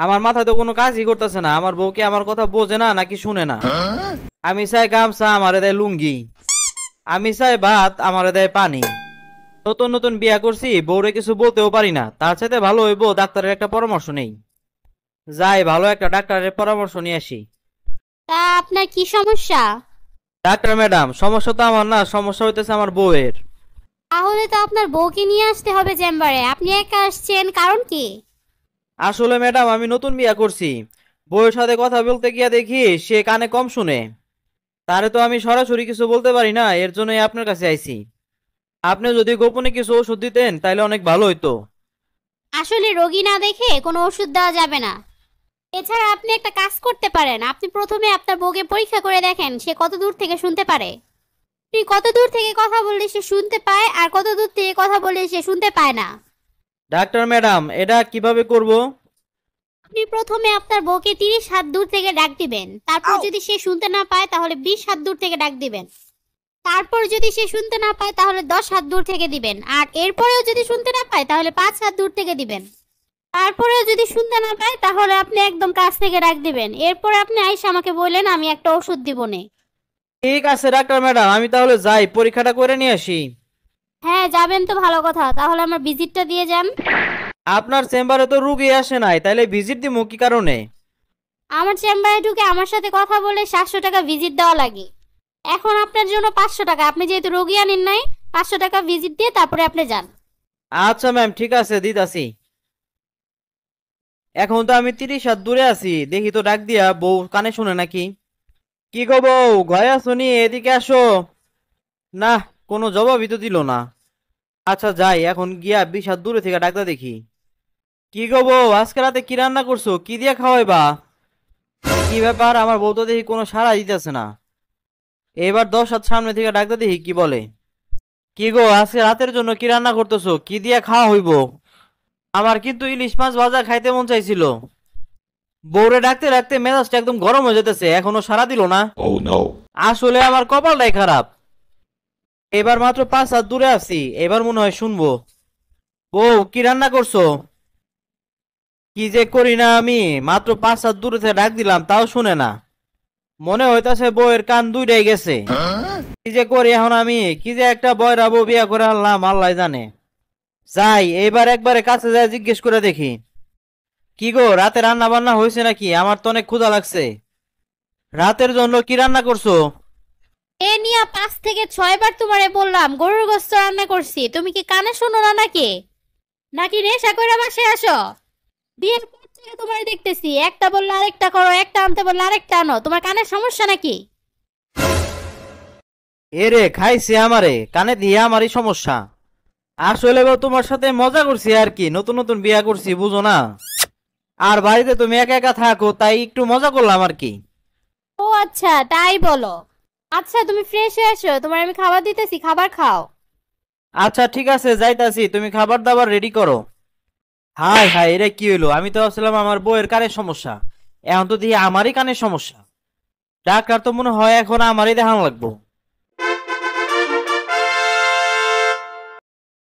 আমার মাথায় তো কোনো কাজই করতেছে না। আমার বউ কি আমার কথা বোঝে না নাকি শুনে না? আমি চাই গামছা, আমারে দেয় লুঙ্গি। আমি চাই ভাত, আমারে দেয় পানি। নতুন নতুন বিয়া করছি, বউরে কিছু বলতেও পারি না। তার সাথে ভালো হইব ডাক্তারের একটা পরামর্শ নেই। যাই, ভালো একটা ডাক্তারের পরামর্শ নিয়ে আসি। তা আপনার কি সমস্যা? ডাক্তার ম্যাডাম, সমস্যা তো আমার না, সমস্যা হইতেছে আমার বউয়ের। তাহলে তো আপনার বউকে নিয়ে আসতে হবে চেম্বারে। আপনি একা আসছেন, কারণ কি? আসলে ম্যাডাম, আমি নতুন বিয়া করছি। বউয়ের সাথে কথা বলতে গিয়া দেখি সে কানে কম শুনে। তারে তো আমি সরাসরি কিছু বলতে পারি না, এর জন্যই আপনার কাছে আইছি। আপনি যদি গোপনে কিছু ওষুধ দিতেন তাহলে অনেক ভালো হইতো। আসলে রোগী না দেখে কোনো ওষুধ দেওয়া যাবে না। এছাড়া আপনি একটা কাজ করতে পারেন, আপনি প্রথমে আপনার বউকে পরীক্ষা করে দেখেন সে কত দূর থেকে শুনতে পারে। আপনি কত দূর থেকে কথা বললে সে শুনতে পায় আর কত দূর থেকে কথা বললে সে শুনতে পায় না। ডাক্তার ম্যাডাম, এটা কিভাবে করব? আপনি প্রথমে আপনার বউকে 30 হাত দূর থেকে ডাক দিবেন, তারপর যদি সে শুনতে না পায় তাহলে 20 হাত দূর থেকে ডাক দিবেন। তারপর যদি সে শুনতে না পায় তাহলে 10 হাত দূর থেকে দিবেন, আর এরপরেও যদি শুনতে না পায় তাহলে 5 হাত দূর থেকে দিবেন। তারপরেও যদি শুনতে না পায় তাহলে আপনি একদম কাছ থেকে ডাক দিবেন। এরপরে আপনি আইসা আমাকে বললেন, আমি একটা ওষুধ দিব নে। ঠিক আছে ডাক্তার ম্যাডাম, আমি তাহলে যাই, পরীক্ষাটা করে নিয়ে আসি। হ্যাঁ যাবেন তো ভালো কথা, তাহলে আমার ভিজিটটা দিয়ে যান। আপনার চেম্বারে তো রুগী আসে নাই, তাইলে ভিজিট দিমু কি কারণে? আমার চেম্বারে ঢুকে আমার সাথে কথা বলে 700 টাকা ভিজিট দেওয়া লাগে। এখন আপনার জন্য 500 টাকা, আপনি যেহেতু রোগী আনেন নাই, 500 টাকা ভিজিট দিয়ে তারপরে আপনি যান। আচ্ছা ম্যাম, ঠিক আছে, দিতাছি। এখন তো আমি 30 হাত দূরে আছি, দেখি তো ডাক দিয়া বউ কানে শুনে নাকি। কি গো বউ, ঘরে আসো নি? এদিকে আসো। না, কোনো জবাবই তো দিল না। আচ্ছা যাই, এখন গিয়া 20 হাত দূরে থেকে ডাক্তার দেখি। কি গো বউ, আজকে রাতে কি রান্না করছো? কি দিয়া খাওয়াইবা? কি ব্যাপার, আমার বউ তো দেখি কোনো সাড়া দিতেছে না। এবার 10 হাত সামনে থেকে ডাক্তার দেখি কি বলে। কি গো, আজকে রাতের জন্য কি রান্না করতেছো? কি দিয়া খাওয়া হইব? আমার কিন্তু ইলিশ মাছ ভাজা খাইতে মন চাইছিল। বউরে ডাকতে ডাকতে মেজাজটা একদম গরম হয়ে যেতেছে, এখনো সাড়া দিল না। Oh no. আসলে আমার কপালটাই খারাপ। এবার মাত্র 5 হাত দূরে আছি, এবার মনে হয় শুনবো। বউ, কি রান্না করছো? কি যে করি না আমি, মাত্র 5 হাত দূরে থেকে ডাক দিলাম তাও শুনে না। মনে হইতাছে বউয়ের কান দুইটাই গেছে। কি যে করি এখন আমি, কি যে একটা বয়রা বউ বিয়া করে আনলাম, আল্লাহ জানে। যাই, এইবার একবারে কাছে যাই জিজ্ঞেস করে দেখি। কি গো, রাতে রান্না বান্না হয়েছে নাকি? আমার তো অনেক ক্ষুধা লাগছে। রাতের জন্য কি রান্না করছো? এ নিয়ে 5 থেকে 6 বার তোমারে বললাম গরুর গোশত রান্না করছি, তুমি কি কানে শোনো না নাকি? নাকি নেশা করে বাসায় আসো? বিয়ের পর থেকে তোমার দেখতেছি একটা বললে আরেকটা করো, একটা আনতে বললে আরেকটা আনো। তোমার কানের সমস্যা নাকি? এরে খাইছে আমারে, কানে দিয়ে আমারই সমস্যা। আসলে বউ, তোমার সাথে মজা করছি আর কি, নতুন নতুন বিয়া করছি বুঝো না। আর বাড়িতে তুমি একা একা থাকো, তাই একটু মজা করলাম আর কি। ও আচ্ছা, তাই বলো। আচ্ছা তুমি ফ্রেশ হয়ে আসো, তোমার আমি খাবার দিতেছি, খাবার খাও। আচ্ছা ঠিক আছে, যাইতাছি, তুমি খাবার দাবার রেডি করো। হাই হাই, এটা কি হইলো? আমি তো ভাবছিলাম আমার বউয়ের কানের সমস্যা, এখন তো দেখি আমারই কানের সমস্যা। ডাক্তার তো মনে হয় এখন আমারই দেখানো লাগবো।